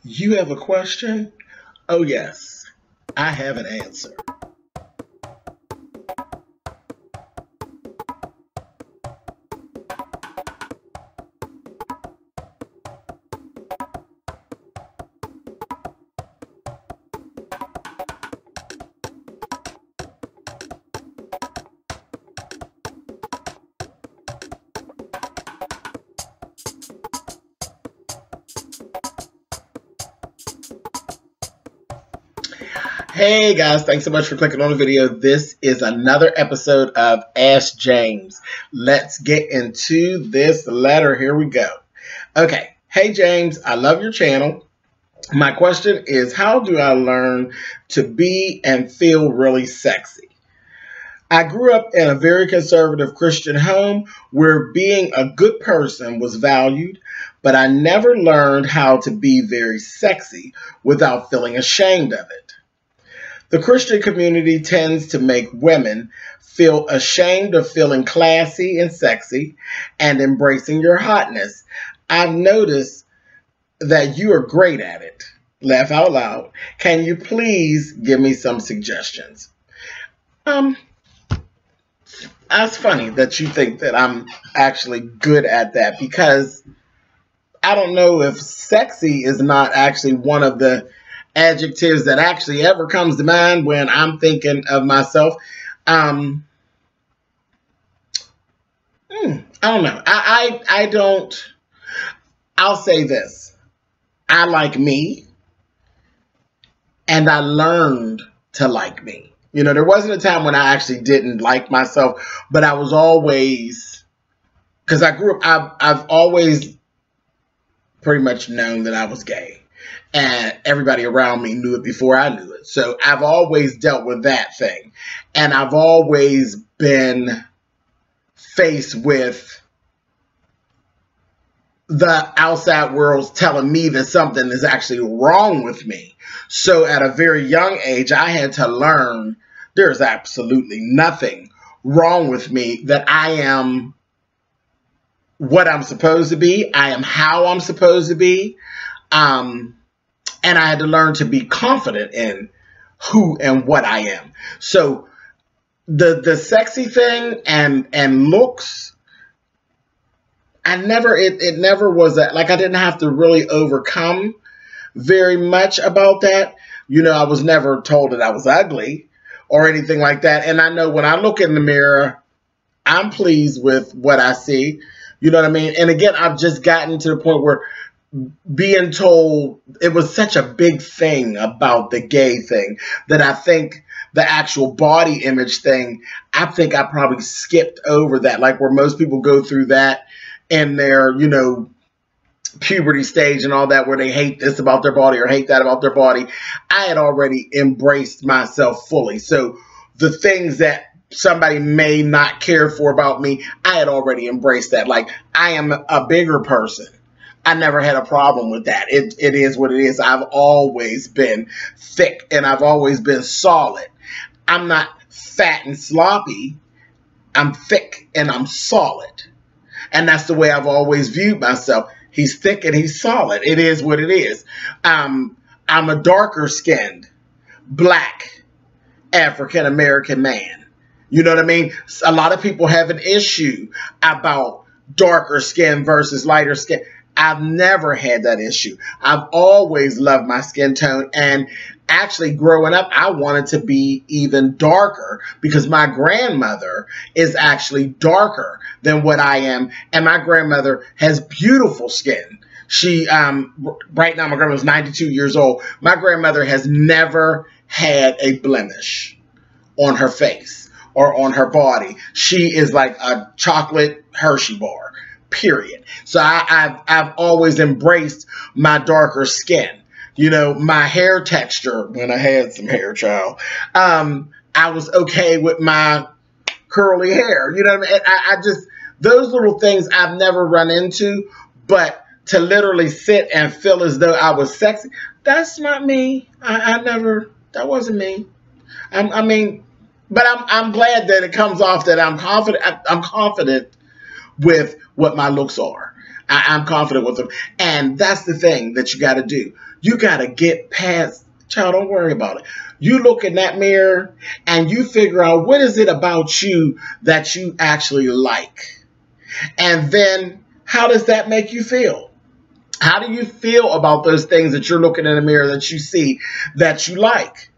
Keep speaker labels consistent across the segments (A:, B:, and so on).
A: You have a question? Oh, yes, I have an answer. Hey guys, thanks so much for clicking on the video. This is another episode of Ask James. Let's get into this letter. Here we go. Okay. Hey James, I love your channel. My question is, how do I learn to be and feel really sexy? I grew up in a very conservative Christian home where being a good person was valued, but I never learned how to be very sexy without feeling ashamed of it. The Christian community tends to make women feel ashamed of feeling classy and sexy and embracing your hotness. I've noticed that you are great at it. Laugh out loud. Can you please give me some suggestions? That's funny that you think that I'm actually good at that, because I don't know if sexy is not actually one of the adjectives that actually ever comes to mind when I'm thinking of myself. I don't know. I don't. I'll say this. I like me, and I learned to like me. You know, there wasn't a time when I actually didn't like myself, but I was always, because I grew up, I've always pretty much known that I was gay. And everybody around me knew it before I knew it. So I've always dealt with that thing. And I've always been faced with the outside world telling me that something is actually wrong with me. So at a very young age, I had to learn there's absolutely nothing wrong with me, that I am what I'm supposed to be. I am how I'm supposed to be. And I had to learn to be confident in who and what I am. So the sexy thing and looks, it never was that, like, I didn't have to really overcome very much about that. You know, I was never told that I was ugly or anything like that. And I know when I look in the mirror, I'm pleased with what I see. You know what I mean? And again, I've just gotten to the point where being told, it was such a big thing about the gay thing that I think the actual body image thing, I think I probably skipped over that, like where most people go through that in their, you know, puberty stage and all that, where they hate this about their body or hate that about their body. I had already embraced myself fully. So the things that somebody may not care for about me, I had already embraced that. Like, I am a bigger person. I never had a problem with that. It is what it is. I've always been thick and I've always been solid. I'm not fat and sloppy. I'm thick and I'm solid. And that's the way I've always viewed myself. He's thick and he's solid. It is what it is. I'm a darker skinned, black, African American man. You know what I mean? A lot of people have an issue about darker skin versus lighter skin. I've never had that issue. I've always loved my skin tone, and actually growing up, I wanted to be even darker because my grandmother is actually darker than what I am, and my grandmother has beautiful skin. She, right now, my grandmother's 92 years old. My grandmother has never had a blemish on her face or on her body. She is like a chocolate Hershey bar. Period. So I've always embraced my darker skin. You know, my hair texture, when I had some hair, child, I was okay with my curly hair. You know what I mean? I just, those little things I've never run into, but to literally sit and feel as though I was sexy, that's not me. I never, that wasn't me. I mean, but I'm glad that it comes off that I'm confident. I'm confident with what my looks are. I'm confident with them. And that's the thing that you got to do. You got to get past, child, don't worry about it. You look in that mirror and you figure out what is it about you that you actually like. And then how does that make you feel? How do you feel about those things that you're looking in the mirror that you see that you like?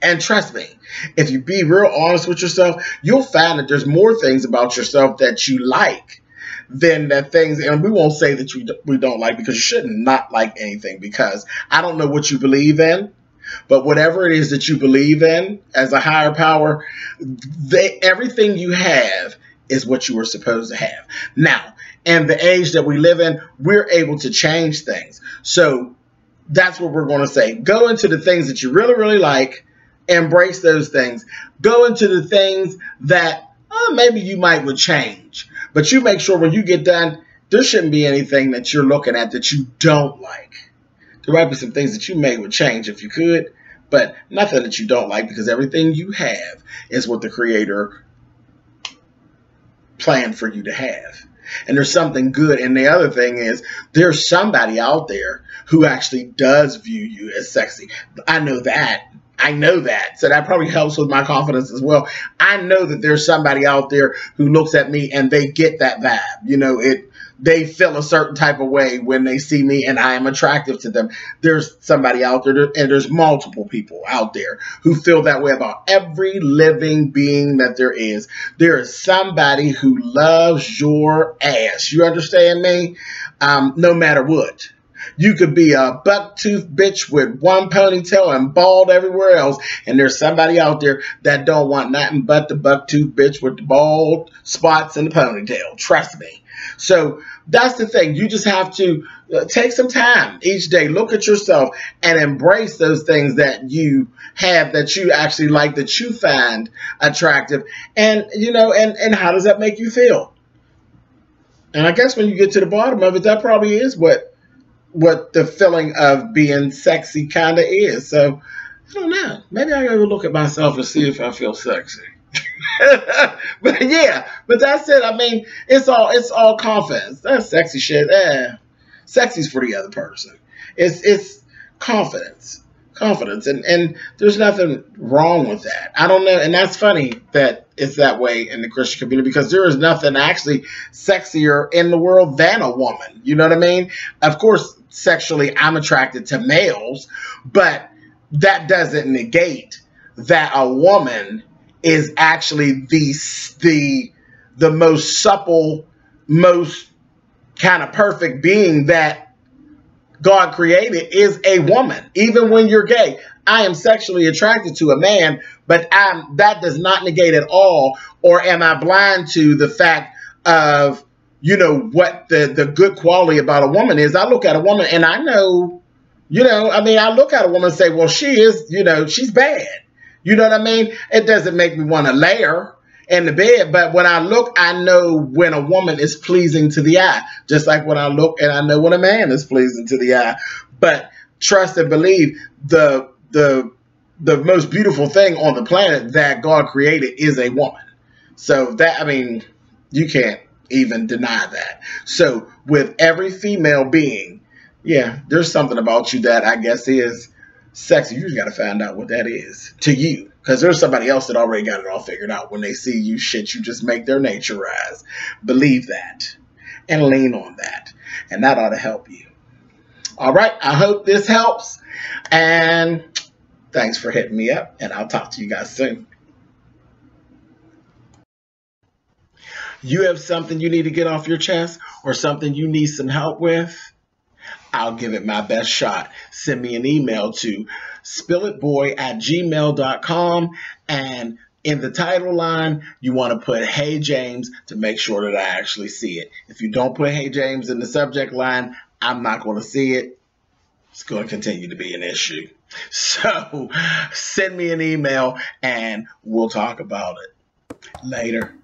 A: And trust me, if you be real honest with yourself, you'll find that there's more things about yourself that you like than the things, and we won't say that we don't like, because you shouldn't not like anything, because I don't know what you believe in, but whatever it is that you believe in as a higher power, everything you have is what you were supposed to have. Now, in the age that we live in, we're able to change things. So that's what we're going to say. Go into the things that you really, really like. Embrace those things. Go into the things that maybe you would change. But you make sure when you get done, there shouldn't be anything that you're looking at that you don't like. There might be some things that you would change if you could, but nothing that you don't like, because everything you have is what the Creator planned for you to have. And there's something good. And the other thing is, there's somebody out there who actually does view you as sexy. I know that. I know that. So that probably helps with my confidence as well. I know that there's somebody out there who looks at me and they get that vibe. You know, they feel a certain type of way when they see me and I am attractive to them. There's somebody out there, and there's multiple people out there who feel that way about every living being that there is. There is somebody who loves your ass. You understand me? No matter what. You could be a buck-toothed bitch with one ponytail and bald everywhere else, and there's somebody out there that don't want nothing but the buck-toothed bitch with the bald spots and the ponytail. Trust me. So that's the thing. You just have to take some time each day, look at yourself, and embrace those things that you have, that you actually like, that you find attractive. And, you know, and how does that make you feel? And I guess when you get to the bottom of it, that probably is what the feeling of being sexy kind of is. So, I don't know. Maybe I gotta look at myself and see if I feel sexy. But yeah, but that's it. I mean, it's all confidence. That's sexy shit. Sexy's for the other person. It's confidence. Confidence. And there's nothing wrong with that. I don't know. And that's funny that it's that way in the Christian community, because there is nothing actually sexier in the world than a woman. You know what I mean? Of course, sexually, I'm attracted to males, but that doesn't negate that a woman is actually the most supple, most kind of perfect being that God created is a woman. Even when you're gay, I am sexually attracted to a man, but that does not negate at all, or am I blind to the fact of, you know, what the good quality about a woman is. I look at a woman and I know, you know, I mean, I look at a woman and say, well, she is, you know, she's bad. You know what I mean? It doesn't make me want to lay her in the bed, but when I look, I know when a woman is pleasing to the eye, just like when I look and I know when a man is pleasing to the eye. But trust and believe, the most beautiful thing on the planet that God created is a woman. So that, I mean, you can't even deny that. So with every female being, yeah, there's something about you that I guess is sexy. You just got to find out what that is to you, because there's somebody else that already got it all figured out. When they see you, shit, you just make their nature rise. Believe that and lean on that, and that ought to help you. All right, I hope this helps, and thanks for hitting me up, and I'll talk to you guys soon. You have something you need to get off your chest, or something you need some help with? I'll give it my best shot. Send me an email to spillitboy@gmail.com, and in the title line, you want to put "Hey James" to make sure that I actually see it. If you don't put "Hey James" in the subject line, I'm not going to see it. It's going to continue to be an issue. So send me an email and we'll talk about it later.